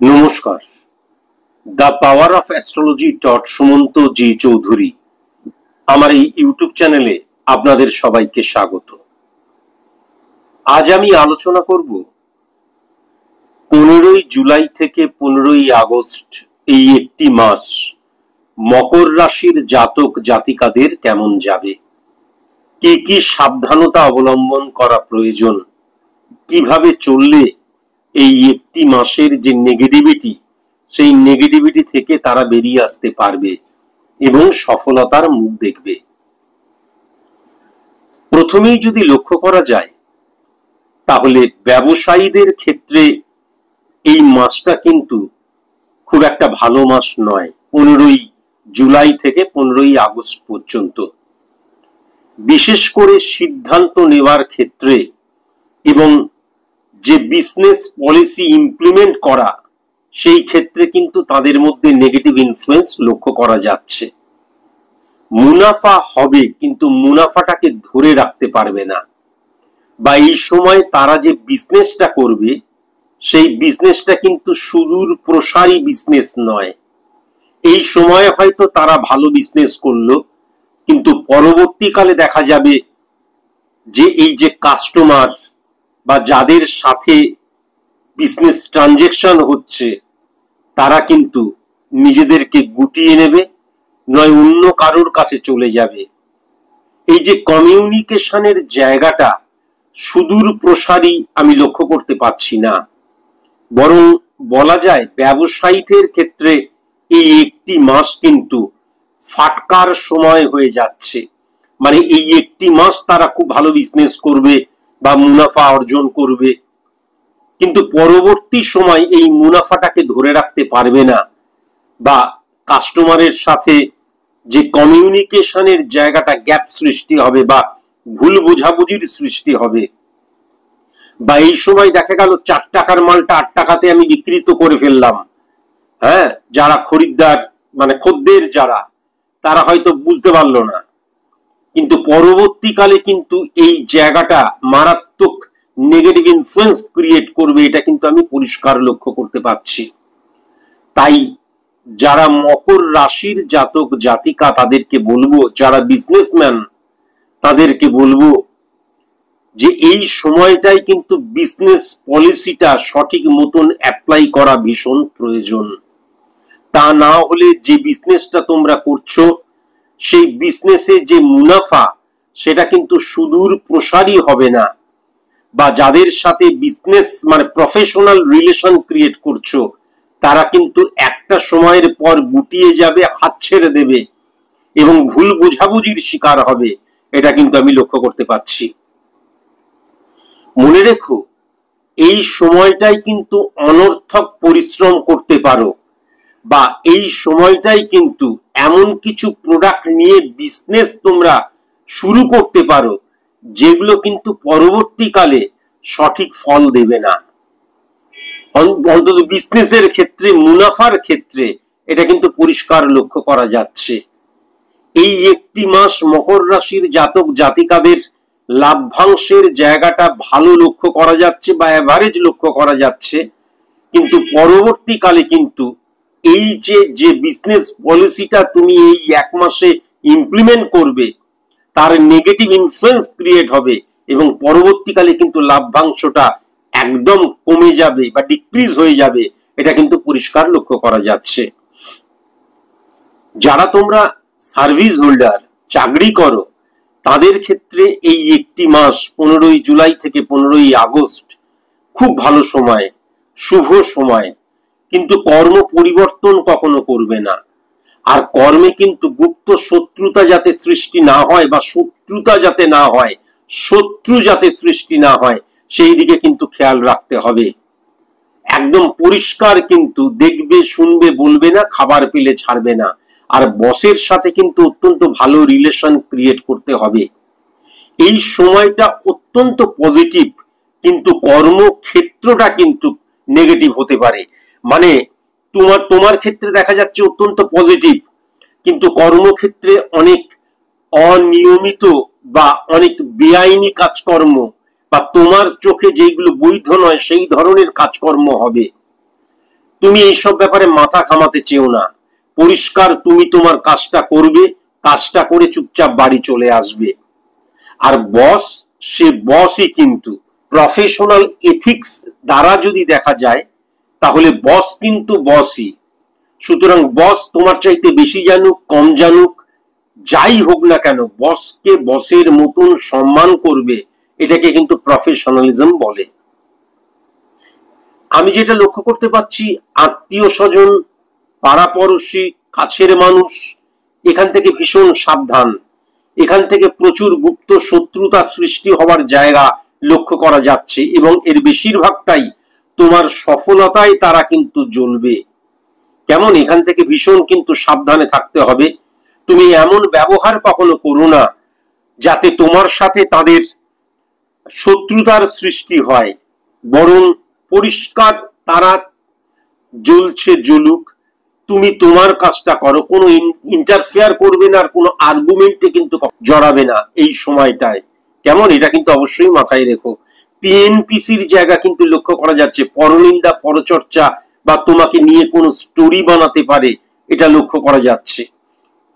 নমস্কার। The power of astrology dot Sumanta G Chowdhury আমার এই ইউটিউব চ্যানেলে আপনাদের সবাইকে স্বাগত। আজ আমি আলোচনা করব 15ই জুলাই থেকে 15ই আগস্ট এই একটি মাস মকর রাশির জাতক জাতিকাদের কেমন যাবে, কি কি সাবধানতা অবলম্বন করা প্রয়োজন, কিভাবে চললে এই একটি মাসের যে নেগেটিভিটি সেই নেগেটিভিটি থেকে তারা বেরিয়ে আসতে পারবে এবং সফলতার মুখ দেখবে। প্রথমেই যদি লক্ষ্য করা যায় তাহলে ব্যবসায়ীদের ক্ষেত্রে এই মাসটা কিন্তু খুব একটা ভালো মাস নয়। 15ই জুলাই থেকে 15ই আগস্ট পর্যন্ত বিশেষ করে সিদ্ধান্ত নেওয়ার ক্ষেত্রে এবং যে বিজনেস পলিসি ইমপ্লিমেন্ট করা সেই ক্ষেত্রে কিন্তু তাদের মধ্যে নেগেটিভ ইনফ্লুয়েন্স লক্ষ্য করা যাচ্ছে। মুনাফা হবে কিন্তু মুনাফাটাকে ধরে রাখতে পারবে না, বা এই সময় তারা যে বিজনেসটা করবে সেই বিজনেসটা কিন্তু সুদূর প্রসারী বিজনেস নয়। এই সময় হয়তো তারা ভালো বিজনেস করলো, কিন্তু পরবর্তীকালে দেখা যাবে যে এই যে কাস্টমার বা যাদের সাথে বিজনেস ট্রানজেকশন হচ্ছে তারা কিন্তু নিজেদেরকে গুটিয়ে নেবে, নয় অন্য কারোর কাছে চলে যাবে। এই যে কমিউনিকেশনের জায়গাটা সুদূর প্রসারী আমি লক্ষ্য করতে পারছি না, বরং বলা যায় ব্যবসায়ীদের ক্ষেত্রে এই একটি মাস কিন্তু ফাটকার সময় হয়ে যাচ্ছে। মানে এই একটি মাস তারা খুব ভালো বিজনেস করবে বা মুনাফা অর্জন করবে, কিন্তু পরবর্তী সময় এই মুনাফাটাকে ধরে রাখতে পারবে না, বা কাস্টমারের সাথে যে কমিউনিকেশনের জায়গাটা গ্যাপ সৃষ্টি হবে বা ভুল বোঝাবুঝির সৃষ্টি হবে, বা এই সময় দেখা গেল 4 টাকার মালটা 8 টাকাতে আমি বিক্রিত করে ফেললাম। হ্যাঁ, যারা খরিদ্দার মানে খদ্দের যারা তারা হয়তো বুঝতে পারলো না, কিন্তু পরবর্তীকালে কিন্তু এই জায়গাটা মারাত্মক নেগেটিভ ইনফ্লুয়েন্স ক্রিয়েট করবে, এটা কিন্তু আমি পরিষ্কার লক্ষ্য করতে পারছি। তাই যারা মকর রাশির জাতক জাতিকা তাদেরকে বলবো, যারা বিজনেসম্যান তাদেরকে বলবো যে এই সময়টাই কিন্তু বিজনেস পলিসিটা সঠিক মতন অ্যাপ্লাই করা ভীষণ প্রয়োজন। তা না হলে যে বিজনেসটা তোমরা করছো সেই বিজনেসে যে মুনাফা সেটা কিন্তু সুদূর প্রসারী হবে না, বা যাদের সাথে বিজনেস মানে প্রফেশনাল রিলেশন ক্রিয়েট করছো তারা কিন্তু একটা সময়ের পর গুটিয়ে যাবে, হাত ছেড়ে দেবে এবং ভুল বোঝাবুঝির শিকার হবে। এটা কিন্তু আমি লক্ষ্য করতে পারছি। মনে রেখো, এই সময়টাই কিন্তু অনর্থক পরিশ্রম করতে পারো, বা এই সময়টাই কিন্তু এমন কিছু প্রোডাক্ট নিয়ে বিজনেস তোমরা শুরু করতে পারো যেগুলো কিন্তু পরবর্তীকালে সঠিক ফল দেবে না। অন্তত বিজনেসের ক্ষেত্রে মুনাফার ক্ষেত্রে এটা কিন্তু পরিষ্কার লক্ষ্য করা যাচ্ছে। এই একটি মাস মকর রাশির জাতক জাতিকাদের লাভ্যাংশের জায়গাটা ভালো লক্ষ্য করা যাচ্ছে বা এভারেজ লক্ষ্য করা যাচ্ছে, কিন্তু পরবর্তীকালে কিন্তু এই যে বিজনেস পলিসিটা তুমি এই এক মাসে ইমপ্লিমেন্ট করবে তার নেগেটিভ ইনফ্লুয়েন্স ক্রিয়েট হবে এবং পরবর্তীকালে কিন্তু লাভ্যাংশটা একদম কমে যাবে বা ডিক্রিজ হয়ে যাবে। এটা কিন্তু পরিষ্কার লক্ষ্য করা যাচ্ছে। যারা তোমরা সার্ভিস হোল্ডার, চাকরি করো, তাদের ক্ষেত্রে এই একটি মাস 15ই জুলাই থেকে 15ই আগস্ট খুব ভালো সময়, শুভ সময়, কিন্তু কর্ম পরিবর্তন কখনো করবে না। আর কর্মে কিন্তু গুপ্ত শত্রুতা যাতে সৃষ্টি না হয় বা শত্রুতা যাতে না হয়, শত্রু যাতে সৃষ্টি না হয় সেই দিকে কিন্তু খেয়াল রাখতে হবে। একদম পরিষ্কার কিন্তু দেখবে, শুনবে, বলবে না, খাবার পেলে ছাড়বে না। আর বসের সাথে কিন্তু অত্যন্ত ভালো রিলেশন ক্রিয়েট করতে হবে। এই সময়টা অত্যন্ত পজিটিভ, কিন্তু কর্মক্ষেত্রটা কিন্তু নেগেটিভ হতে পারে। মানে তোমার ক্ষেত্রে দেখা যাচ্ছে অত্যন্ত পজিটিভ, কিন্তু কর্মক্ষেত্রে অনেক অনিয়মিত বা অনেক বেআইনি কাজকর্ম বা তোমার চোখে যেগুলো বৈধ নয় সেই ধরনের কাজকর্ম হবে। তুমি এইসব ব্যাপারে মাথা ঘামাতে চেও না। পরিষ্কার তুমি তোমার কাজটা করবে, কাজটা করে চুপচাপ বাড়ি চলে আসবে। আর বস, সে বসই কিন্তু প্রফেশনাল এথিক্স দ্বারা যদি দেখা যায় তাহলে বস কিন্তু বসই। সুতরাং বস তোমার চাইতে বেশি জানুক কম জানুক যাই হোক না কেন, বসকে বসের মতন সম্মান করবে, এটাকে কিন্তু প্রফেশনালিজম বলে। আমি যেটা লক্ষ্য করতে পাচ্ছি, আত্মীয় স্বজন, পাড়াপড়শি, কাছের মানুষ, এখান থেকে ভীষণ সাবধান। এখান থেকে প্রচুর গুপ্ত শত্রুতা সৃষ্টি হওয়ার জায়গা লক্ষ্য করা যাচ্ছে এবং এর বেশিরভাগটাই তোমার সফলতায় তারা কিন্তু জ্বলবে। কেমন, এখান থেকে ভীষণ কিন্তু সাবধানে থাকতে হবে। তুমি এমন ব্যবহার কখনো করো না যাতে তোমার সাথে তাদের শত্রুতার সৃষ্টি হয়, বরং পরিষ্কার তারা জ্বলছে জ্বলুক, তুমি তোমার কাজটা করো, কোনো ইন্টারফেয়ার করবে না, আর কোনো আর্গুমেন্টে কিন্তু জড়াবে না এই সময়টায়। কেমন, এটা কিন্তু অবশ্যই মাথায় রেখো। পিএনপিসির জায়গা কিন্তু লক্ষ্য করা যাচ্ছে, পরনিন্দা, পরচর্চা বা তোমাকে নিয়ে কোনো স্টোরি বানাতে পারে, এটা লক্ষ্য করা যাচ্ছে।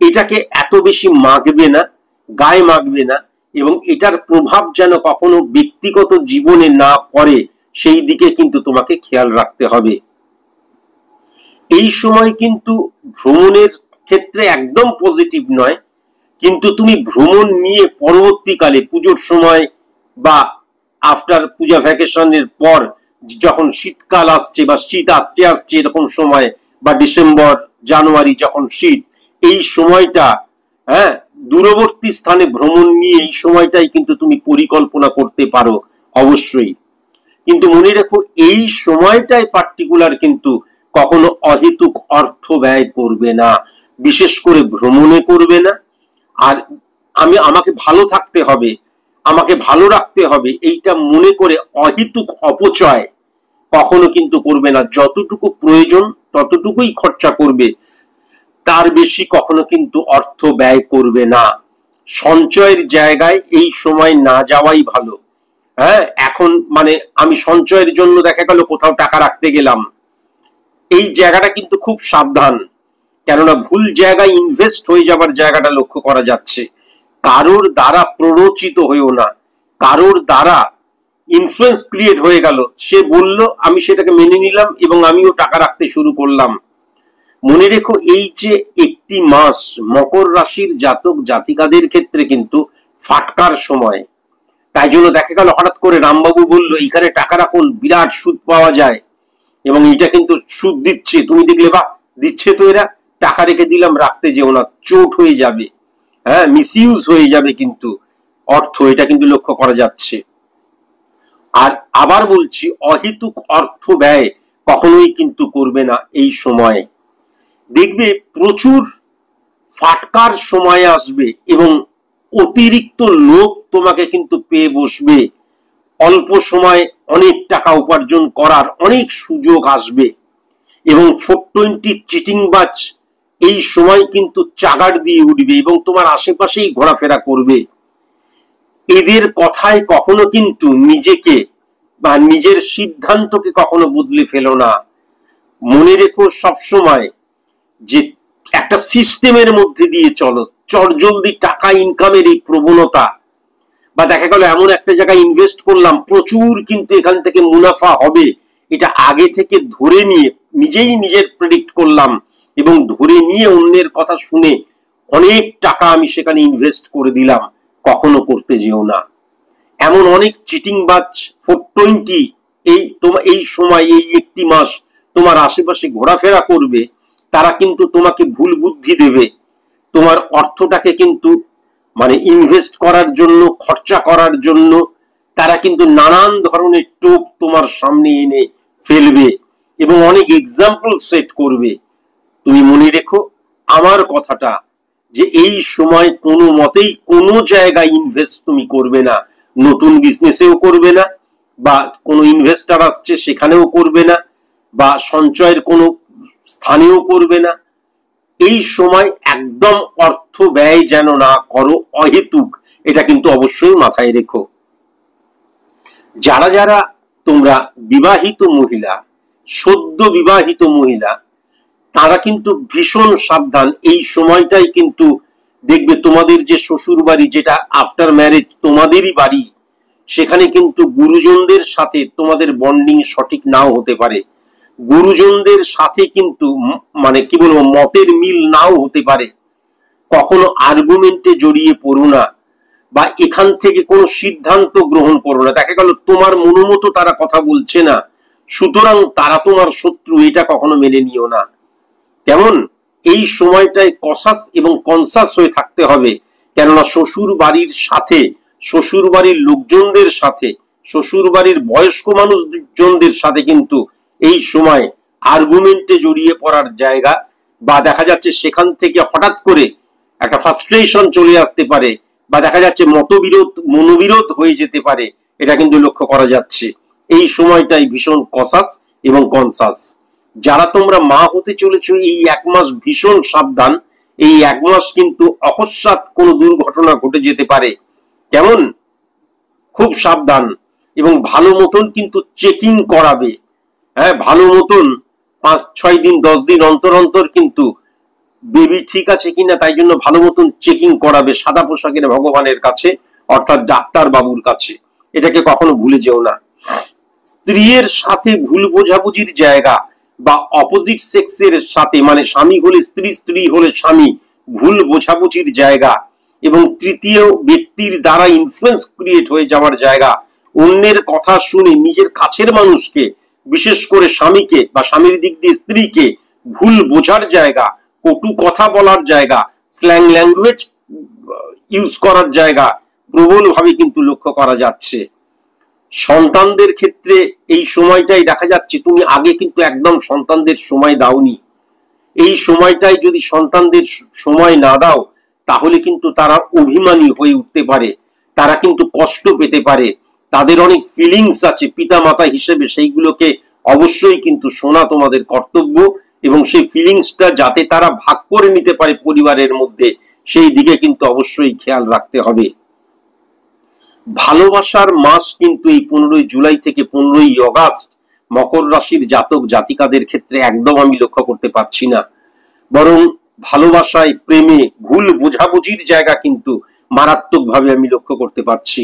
এটাকে এত বেশি মাখবে না, গায়ে মাখবে না, এবং এটার প্রভাব যেন কখনো ব্যক্তিগত জীবনে না পড়ে সেই দিকে কিন্তু তোমাকে খেয়াল রাখতে হবে। এই সময় কিন্তু ভ্রমণের ক্ষেত্রে একদম পজিটিভ নয়, কিন্তু তুমি ভ্রমণ নিয়ে পরবর্তীকালে পুজোর সময় বা আফটার পূজা ভ্যাকেশনের পর যখন শীতকাল আসছে বা শীত আসছে আসছে এরকম সময়, বা ডিসেম্বর জানুয়ারি যখন শীত, এই সময়টা, হ্যাঁ, দূরবর্তী স্থানে ভ্রমণ নিয়ে এই সময়টাই কিন্তু তুমি পরিকল্পনা করতে পারো অবশ্যই। কিন্তু মনে রেখো, এই সময়টায় পার্টিকুলার কিন্তু কখনো অহেতুক অর্থ ব্যয় করবে না, বিশেষ করে ভ্রমণে করবে না। আর আমাকে ভালো থাকতে হবে, আমাকে ভালো রাখতে হবে, এইটা মনে করে অহেতুক অপচয় কখনো কিন্তু করবে না। যতটুকু প্রয়োজন ততটুকুই খরচা করবে, তার বেশি কখনো কিন্তু অর্থ ব্যয় করবে না। সঞ্চয়ের জায়গায় এই সময় না যাওয়াই ভালো। হ্যাঁ, এখন মানে আমি সঞ্চয়ের জন্য দেখা গেল কোথাও টাকা রাখতে গেলাম, এই জায়গাটা কিন্তু খুব সাবধান, কেননা ভুল জায়গায় ইনভেস্ট হয়ে যাবার জায়গাটা লক্ষ্য করা যাচ্ছে। কারোর দ্বারা প্ররোচিত হয়েও না, কারোর দ্বারা ইনফ্লুয়েন্স ক্রিয়েট হয়ে গেল, সে বলল আমি সেটাকে মেনে নিলাম এবং আমিও টাকা রাখতে শুরু করলাম। মনে রেখো, এই যে একটি মাস মকর রাশির জাতক জাতিকাদের ক্ষেত্রে কিন্তু ফাটকার সময়। তাই জন্য দেখা গেল হঠাৎ করে রামবাবু বলল এখানে টাকা রাখুন, বিরাট সুদ পাওয়া যায়, এবং এটা কিন্তু সুদ দিচ্ছে, তুমি দেখলে বা দিচ্ছে তো এরা, টাকা রেখে দিলাম, রাখতে যেও না, চোট হয়ে যাবে, হ্যাঁ, মিসইউজ হয়ে যাবে কিন্তু অর্থ, এটা কিন্তু লক্ষ্য করা যাচ্ছে। আর আবার বলছি, অহেতুক অর্থ ব্যয় কখনোই কিন্তু করবে না এই সময়ে। দেখবে প্রচুর ফাটকার সময় আসবে এবং অতিরিক্ত লোক তোমাকে কিন্তু পেয়ে বসবে, অল্প সময় অনেক টাকা উপার্জন করার অনেক সুযোগ আসবে, এবং 420 চিটিংবাজ এই সময় কিন্তু চাগাড় দিয়ে উঠবে এবং তোমার আশেপাশেই ঘোরাফেরা করবে। এদের কথায় কখনো কিন্তু নিজেকে বা নিজের সিদ্ধান্তকে কখনো বদলে ফেলো না। মনে রেখো সবসময় যে একটা সিস্টেমের মধ্যে দিয়ে চলো। চটজলদি টাকা ইনকামের এই প্রবণতা, বা দেখা গেল এমন একটা জায়গায় ইনভেস্ট করলাম, প্রচুর কিন্তু এখান থেকে মুনাফা হবে, এটা আগে থেকে ধরে নিয়ে নিজেই নিজের প্রেডিক্ট করলাম এবং ধরে নিয়ে অন্যের কথা শুনে অনেক টাকা আমি সেখানে ইনভেস্ট করে দিলাম, কখনো করতে যেও না। এমন অনেক চিটিংবাজ 420 এই সময়, এই একটি মাস তোমার আশেপাশে ঘোরাফেরা করবে। তারা কিন্তু তোমাকে ভুল বুদ্ধি দেবে, তোমার অর্থটাকে কিন্তু মানে ইনভেস্ট করার জন্য, খরচা করার জন্য তারা কিন্তু নানান ধরনের টোপ তোমার সামনে এনে ফেলবে এবং অনেক এক্সাম্পল সেট করবে। তুমি মনে রেখো আমার কথাটা, যে এই সময় কোনো মতেই কোনো জায়গায় ইনভেস্ট তুমি করবে না, নতুন বিজনেসেও করবে না, বা কোনো ইনভেস্টার আসছে সেখানেও করবে না, বা সঞ্চয়ের কোনো স্থানেও করবে না। এই সময় একদম অর্থ ব্যয় যেন না করো অহেতুক, এটা কিন্তু অবশ্যই মাথায় রেখো। যারা যারা তোমরা বিবাহিত মহিলা সদ্য বিবাহিত মহিলা তারা কিন্তু ভীষণ সাবধান। এই সময়টাই কিন্তু দেখবে তোমাদের যে শ্বশুর বাড়ি, যেটা আফটার ম্যারেজ তোমাদেরই বাড়ি, সেখানে কিন্তু গুরুজনদের সাথে তোমাদের বন্ডিং সঠিক নাও হতে পারে। গুরুজনদের সাথে কিন্তু মানে কি বলবো, মতের মিল নাও হতে পারে। কখনো আর্গুমেন্টে জড়িয়ে পড়ো না, বা এখান থেকে কোনো সিদ্ধান্ত গ্রহণ করো না। দেখা গেল তোমার মনোমতো তারা কথা বলছে না, সুতরাং তারা তোমার শত্রু, এটা কখনো মেনে নিও না। কেমন? এই সময়টায় কসাস এবং কনসাস হয়ে থাকতে হবে, কেননা শ্বশুর বাড়ির সাথে, শ্বশুর বাড়ির লোকজনদের সাথে, শ্বশুর বাড়ির বয়স্ক মানুষজনদের সাথে কিন্তু এই সময় আর্গুমেন্টে জড়িয়ে পড়ার জায়গা, বা দেখা যাচ্ছে সেখান থেকে হঠাৎ করে একটা ফ্রাস্ট্রেশন চলে আসতে পারে, বা দেখা যাচ্ছে মনোবিরোধ হয়ে যেতে পারে। এটা কিন্তু লক্ষ্য করা যাচ্ছে। এই সময়টাই ভীষণ কসাস এবং কনসাস। যারা তোমরা মা হতে চলেছো, এই এক মাস ভীষণ সাবধান। এই এক মাস কিন্তু অকস্মাৎ কোনো দুর্ঘটনা ঘটে যেতে পারে। কেমন? খুব সাবধান, এবং ভালো মতন কিন্তু চেকিং করাবে। হ্যাঁ, ভালো মতন 5-6 দিন 10 দিন অন্তর অন্তর কিন্তু বেবি ঠিক আছে কিনা তাই জন্য ভালো মতন চেকিং করাবে সাদা পোশাকের ভগবানের কাছে, অর্থাৎ ডাক্তার বাবুর কাছে। এটাকে কখনো ভুলে যেও না। স্ত্রীর সাথে ভুল বোঝাবুঝির জায়গা, বা অপোজিট সেক্সের সাথে, মানে স্বামী হলে স্ত্রী, স্ত্রী হলে স্বামী, ভুল বোঝাবুঝির জায়গা, এবং তৃতীয় ব্যক্তির দ্বারা ইনফ্লুয়েন্স ক্রিয়েট হয়ে যাওয়ার জায়গা, অন্যের কথা শুনে নিজের কাছের মানুষকে, বিশেষ করে স্বামীকে বা স্বামীর দিক দিয়ে স্ত্রীকে ভুল বোঝার জায়গা, কটু কথা বলার জায়গা, স্ল্যাং ল্যাঙ্গুয়েজ ইউজ করার জায়গা প্রবলভাবে কিন্তু লক্ষ্য করা যাচ্ছে। সন্তানদের ক্ষেত্রে এই সময়টাই দেখা যাচ্ছে, তুমি আগে কিন্তু একদম সন্তানদের সময় দাওনি। এই সময়টাই যদি সন্তানদের সময় না দাও, তাহলে কিন্তু তারা অভিমানী হয়ে উঠতে পারে, তারা কিন্তু কষ্ট পেতে পারে। তাদের অনেক ফিলিংস আছে পিতা মাতা হিসেবে, সেইগুলোকে অবশ্যই কিন্তু শোনা তোমাদের কর্তব্য, এবং সেই ফিলিংসটা যাতে তারা ভাগ করে নিতে পারে পরিবারের মধ্যে, সেই দিকে কিন্তু অবশ্যই খেয়াল রাখতে হবে। ভালোবাসার মাস কিন্তু এই 15 জুলাই থেকে 15 অগাস্ট মকর রাশির জাতক জাতিকাদের ক্ষেত্রে একদম আমি লক্ষ্য করতে পারছি না। বরং ভালোবাসায়, প্রেমে ভুল বোঝাবুঝির জায়গা কিন্তু মারাত্মকভাবে আমি লক্ষ্য করতে পারছি,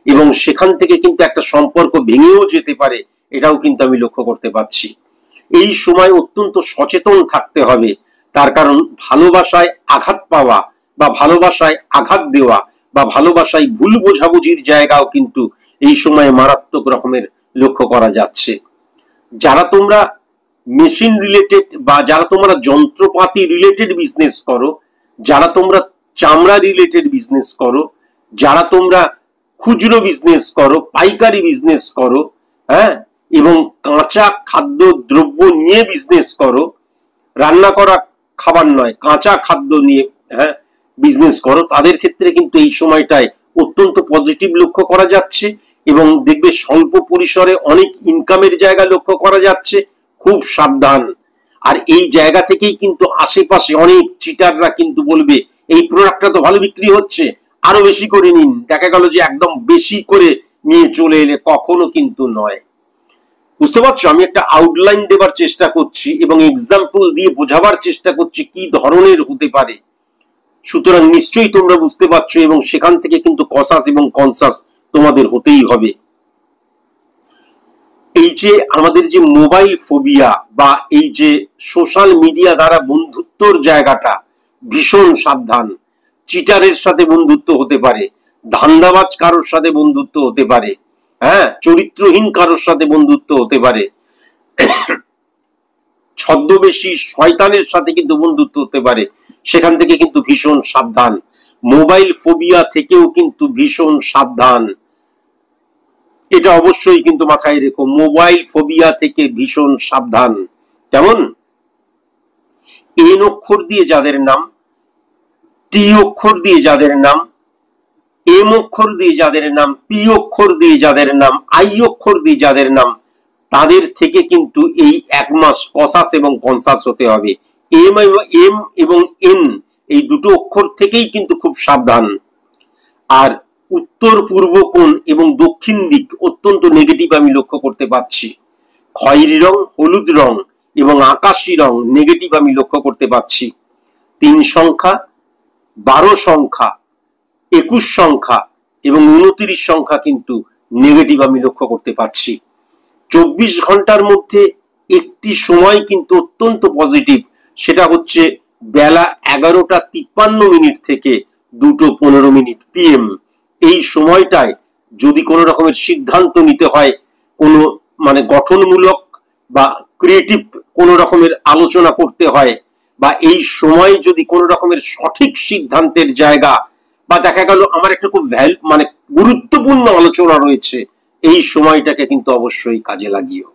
এবং সেখান থেকে কিন্তু একটা সম্পর্ক ভেঙেও যেতে পারে, এটাও কিন্তু আমি লক্ষ্য করতে পারছি। এই সময় অত্যন্ত সচেতন থাকতে হবে, তার কারণ ভালোবাসায় আঘাত পাওয়া, বা ভালোবাসায় আঘাত দেওয়া, বা ভালোবাসায় ভুল বোঝাবুঝির জায়গাও কিন্তু এই সময়ে মারাত্মক রকমের লক্ষ্য করা যাচ্ছে। যারা তোমরা মেশিন রিলেটেড, বা যারা তোমরা যন্ত্রপাতি রিলেটেড বিজনেস করো, যারা তোমরা চামড়া রিলেটেড বিজনেস করো, যারা তোমরা খুচরো বিজনেস করো, পাইকারি বিজনেস করো, হ্যাঁ, এবং কাঁচা খাদ্য দ্রব্য নিয়ে বিজনেস করো, রান্না করা খাবার নয়, কাঁচা খাদ্য নিয়ে হ্যাঁ বিজনেস করো, তাদের ক্ষেত্রে কিন্তু এই সময়টায় অত্যন্ত পজিটিভ লক্ষ্য করা যাচ্ছে, এবং দেখবে স্বল্প পরিসরে অনেক ইনকামের জায়গা লক্ষ্য করা যাচ্ছে। খুব সাবধান। আর এই জায়গা থেকেই কিন্তু আশেপাশে অনেক চিটাররা কিন্তু বলবে, এই প্রোডাক্টটা তো ভালো বিক্রি হচ্ছে, আরো বেশি করে নিন। দেখা গেল যে একদম বেশি করে নিয়ে চলে এলে, কখনো কিন্তু নয়। বুঝতে পারছো? আমি একটা আউটলাইন দেবার চেষ্টা করছি, এবং এক্সাম্পল দিয়ে বোঝাবার চেষ্টা করছি কি ধরনের হতে পারে। সুতরাং নিশ্চয়ই তোমরা বুঝতে পারছো, এবং সেখান থেকে কিন্তু কসাস এবং কনসাস তোমাদের হতেই হবে। এই যে আমাদের যে মোবাইল ফোবিয়া, বা এই যে সোশ্যাল মিডিয়া দ্বারা বন্ধুত্বর জায়গাটা, ভীষণ সাবধান। চিটারের সাথে বন্ধুত্ব হতে পারে, ধান্দাবাজ কারোর সাথে বন্ধুত্ব হতে পারে, হ্যাঁ, চরিত্রহীন কারোর সাথে বন্ধুত্ব হতে পারে, ছদ্মবেশী শয়তানের সাথে কিন্তু বন্ধুত্ব হতে পারে। সেখান থেকে কিন্তু ভীষণ সাবধান। মোবাইল ফোবিয়া থেকেও কিন্তু ভীষণ সাবধান, এটা অবশ্যই কিন্তু মাথায় রেখো। মোবাইল ফোবিয়া থেকে ভীষণ সাবধান। কেমন? এন অক্ষর দিয়ে যাদের নাম, টি অক্ষর দিয়ে যাদের নাম, এম অক্ষর দিয়ে যাদের নাম, পি অক্ষর দিয়ে যাদের নাম, আই অক্ষর দিয়ে যাদের নাম, তাদের থেকে কিন্তু এই এক মাস কসাস এবং কনসাস হতে হবে। এম এবং এন এই দুটো অক্ষর থেকেই কিন্তু খুব সাবধান। আর উত্তর পূর্ব কোণ এবং দক্ষিণ দিক অত্যন্ত নেগেটিভ আমি লক্ষ্য করতে পারছি। খয়েরি রং, হলুদ রং এবং আকাশি রং নেগেটিভ আমি লক্ষ্য করতে পাচ্ছি। 3 সংখ্যা, 12 সংখ্যা, 21 সংখ্যা এবং 29 সংখ্যা কিন্তু নেগেটিভ আমি লক্ষ্য করতে পারছি। 24 ঘন্টার মধ্যে একটি সময় কিন্তু অত্যন্ত পজিটিভ, সেটা হচ্ছে বেলা 11:53 থেকে 2:15 PM। এই সময়টায় যদি কোনো রকমের সিদ্ধান্ত নিতে হয়, কোনো গঠনমূলক বা ক্রিয়েটিভ কোনো রকমের আলোচনা করতে হয়, বা এই সময় যদি কোনো রকমের সঠিক সিদ্ধান্তের জায়গা, বা দেখা গেল আমার একটা খুব গুরুত্বপূর্ণ আলোচনা রয়েছে, এই সময়টাকে কিন্তু অবশ্যই কাজে লাগিও।